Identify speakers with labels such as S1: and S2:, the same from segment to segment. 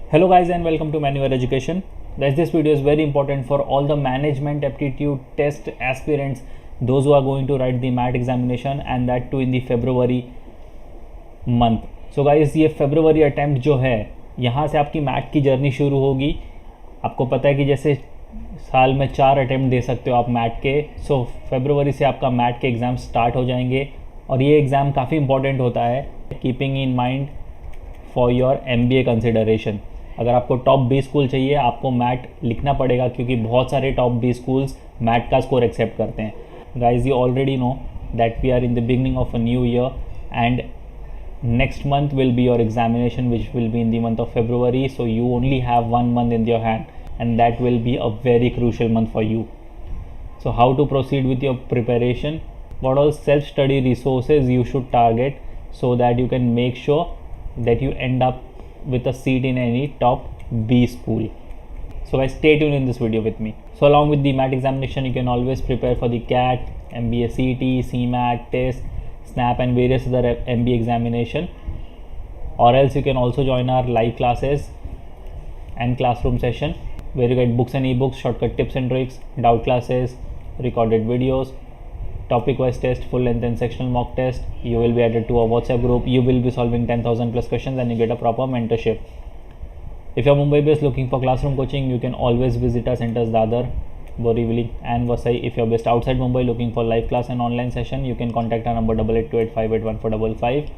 S1: Hello guys and welcome to Manual Education. Guys, this video is very important for all the management aptitude test aspirants, those who are going to write the MAT examination and that too in the February month. So guys, ये February attempt जो है यहाँ से आपकी mat की journey शुरू होगी. आपको पता है कि जैसे साल में 4 अटैम्प्ट दे सकते हो आप मैट के. सो फरवरी से आपका मैट के एग्ज़ाम स्टार्ट हो जाएंगे और ये एग्ज़ाम काफ़ी इंपॉर्टेंट होता है, keeping in mind for your MBA consideration. अगर आपको टॉप 20 स्कूल चाहिए आपको मैट लिखना पड़ेगा क्योंकि बहुत सारे टॉप 20 स्कूल्स मैट का स्कोर एक्सेप्ट करते हैं. Guys, you already know that we are in the beginning of a new year and next month will be your examination, which will be in the month of February. So you only have 1 month in your hand and that will be a very crucial month for you. So how to proceed with your preparation, what all self study resources you should target so that you can make sure that you end up with a seat in any top B school. So guys, stay tuned in this video with me. So along with the MAT examination, you can always prepare for the CAT, MBA CET, CMAT test, SNAP and various other MBA examination, or else you can also join our live classes and classroom session where you get books and ebooks, shortcut tips and tricks, doubt classes, recorded videos, topic wise test, full length and sectional mock test. You will be added to a WhatsApp group. You will be solving 10,000 plus questions and you get a proper mentorship. If you are Mumbai based looking for classroom coaching, you can always visit our centers Dadar, Borivali and Vasai. If you're based outside Mumbai looking for live class and online session, you can contact our number 8828581455,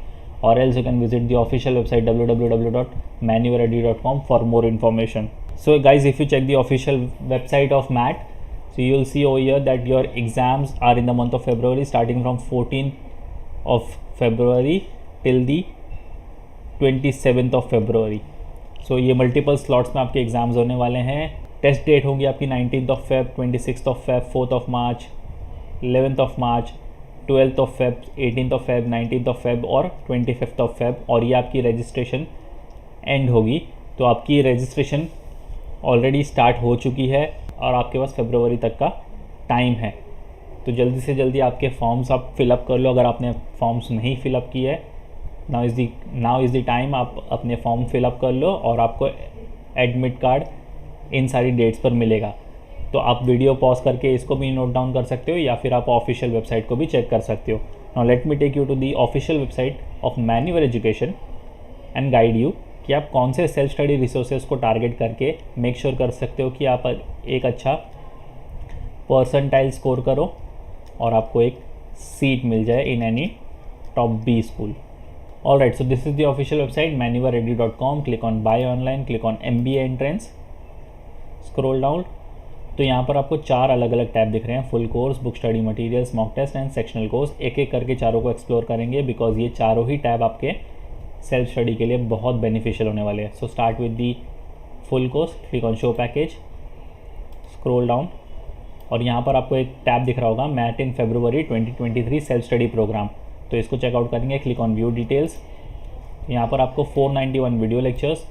S1: or else you can visit the official website www.manualready.com for more information. So guys, if you check the official website of MAT, so you'll see over here that your exams are in the month of February, starting from 14th of February till the 27th of February. So ये multiple slots में आपके exams होने वाले हैं. Test date होंगी आपकी 19th of Feb, 26th of Feb, 4th of March, 11th of March, 12th of Feb, 18th of Feb, 19th of Feb और 25th of Feb. और ये आपकी रजिस्ट्रेशन एंड होगी. तो आपकी रजिस्ट्रेशन ऑलरेडी स्टार्ट हो चुकी है और आपके पास फरवरी तक का टाइम है. तो जल्दी से जल्दी आपके फॉर्म्स आप फिलअप कर लो. अगर आपने फॉर्म्स नहीं फिलअप किए है, नाउ इज़ द टाइम आप अपने फॉर्म फिलअप कर लो और आपको एडमिट कार्ड इन सारी डेट्स पर मिलेगा. तो आप वीडियो पॉज करके इसको भी नोट डाउन कर सकते हो या फिर आप ऑफिशियल वेबसाइट को भी चेक कर सकते हो. Now let me take you to the official website of manual education and guide you कि आप कौन से सेल्फ स्टडी रिसोर्सेज को टारगेट करके मेक श्योर कर सकते हो कि आप एक अच्छा परसेंटाइल स्कोर करो और आपको एक सीट मिल जाए in any top B school. Alright, so this is the official website manualready.com. Click on buy online, click on MBA entrance, scroll down. तो यहाँ पर आपको 4 अलग अलग टैब दिख रहे हैं, full course, book study materials, mock test and sectional course. एक एक करके चारों को एक्सप्लोर करेंगे बिकॉज ये चारों ही टैब आपके सेल्फ स्टडी के लिए बहुत बेनिफिशियल होने वाले हैं. So start with the full course, click on show package, scroll down और यहाँ पर आपको एक टैब दिख रहा होगा मैट इन February 2023 सेल्फ स्टडी प्रोग्राम. तो इसको चेकआउट करेंगे. Click on view details. यहाँ पर आपको 491 वीडियो लेक्चर्स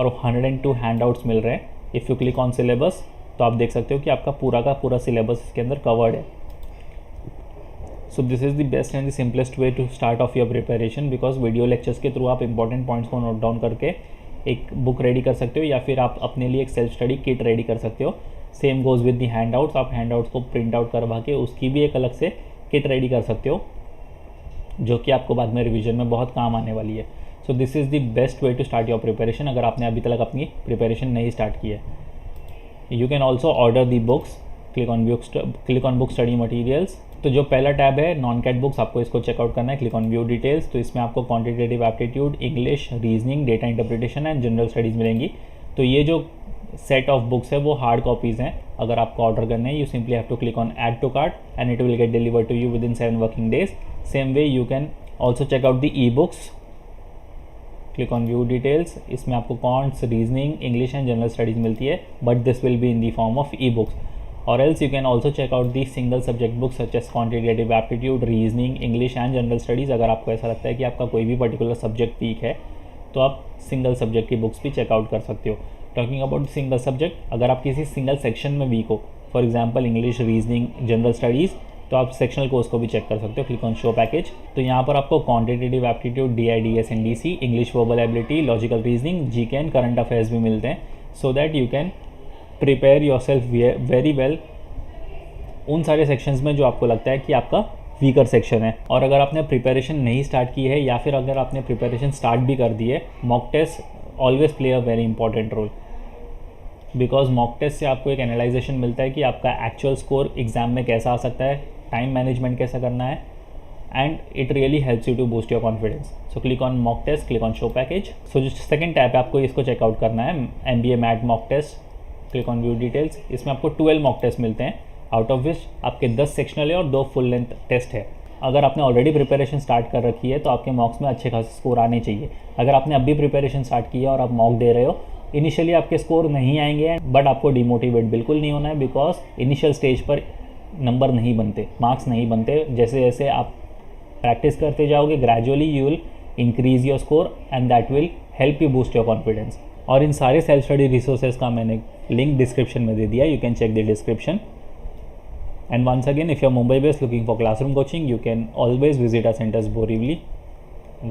S1: और 102 हैंडआउट्स मिल रहे हैं. If you click on syllabus तो आप देख सकते हो कि आपका पूरा का पूरा सिलेबस इसके अंदर कवर्ड है. So this is the best and the simplest way to start off your preparation because video lectures के थ्रू आप इंपॉर्टेंट पॉइंट्स को नोट डाउन करके एक बुक रेडी कर सकते हो या फिर आप अपने लिए एक सेल्फ स्टडी किट रेडी कर सकते हो. Same goes with the handouts. आप हैंडआउट्स को प्रिंट आउट करवा के उसकी भी एक अलग से किट रेडी कर सकते हो जो कि आपको बाद में रिवीजन में बहुत काम आने वाली है. So this is the best way to start your preparation अगर आपने अभी तक अपनी प्रिपरेशन नहीं स्टार्ट की है. You can also order the books. Click on book study materials. तो जो पहला टैब है नॉन कैट बुक्स, आपको इसको चेकआउट करना है. Click on view details. तो इसमें आपको quantitative aptitude, English, reasoning, data interpretation and general studies मिलेंगी. तो ये जो सेट ऑफ बुक्स है वो हार्ड कॉपीज़ हैं. अगर आपको ऑर्डर करने हैं you simply have to click on add to cart and it will get delivered to you within 7 working days. Same way you can also check out the e books. Click on view details. इसमें आपको quants, reasoning, English and general studies मिलती है but this will be in the form of e books. और else you can also check out the single subject books such as quantitative aptitude, reasoning, English and general studies. अगर आपको ऐसा लगता है कि आपका कोई भी पर्टिकुलर सब्जेक्ट वीक है तो आप सिंगल सब्जेक्ट की बुक्स भी चेकआउट कर सकते हो. टॉकिंग अबाउट सिंगल सब्जेक्ट, अगर आप किसी सिंगल सेक्शन में वीक हो, for example English, reasoning, general studies, तो आप सेक्शनल कोर्स को भी चेक कर सकते हो। Click on show package. तो यहाँ पर आपको quantitative aptitude, DIDS NDC, English verbal ability, logical reasoning, GK and current affairs भी मिलते हैं, so that you can prepare your self very well उन सारे सेक्शंस में जो आपको लगता है कि आपका वीकर सेक्शन है। और अगर आपने प्रिपरेशन नहीं स्टार्ट की है या फिर अगर आपने प्रिपरेशन स्टार्ट भी कर दी है, mock test always play a very important role, because mock test से आपको एक एनालाइजेशन मिलता है कि आपका एक्चुअल स्कोर एग्जाम में कैसा आ सकता है, टाइम मैनेजमेंट कैसा करना है, and it really helps you to boost your confidence. So click on mock test, click on show package. So जो सेकंड टैब है आपको इसको चेकआउट करना है, MBA MAT mock test. Click on view details. इसमें आपको 12 मॉक टेस्ट मिलते हैं, आउट ऑफ विच आपके 10 सेक्शनल है और 2 फुल लेंथ टेस्ट है। अगर आपने ऑलरेडी प्रिपरेशन स्टार्ट कर रखी है तो आपके मॉक्स में अच्छे खासे स्कोर आने चाहिए। अगर आपने अभी प्रिपरेशन स्टार्ट किया और आप मॉक दे रहे हो, इनिशियली आपके स्कोर नहीं आएंगे, बट आपको डिमोटिवेट बिल्कुल नहीं होना है, बिकॉज इनिशियल स्टेज पर नंबर नहीं बनते, मार्क्स नहीं बनते। जैसे जैसे आप प्रैक्टिस करते जाओगे, gradually you will increase your score and that will help you boost your confidence. और इन सारे सेल्फ स्टडी रिसोर्सेज का मैंने लिंक डिस्क्रिप्शन में दे दिया, you can check the description. And once again, if you're Mumbai based looking for classroom coaching, you can always visit our centers Borivali,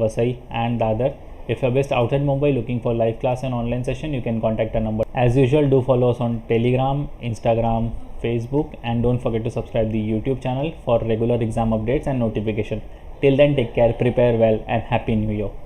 S1: Vasai and Dadar. If you're based outside Mumbai looking for live class and online session, you can contact our number. As usual, do follow us on Telegram, Instagram, Facebook, and don't forget to subscribe the YouTube channel for regular exam updates and notification. Till then, take care, prepare well, and Happy New Year.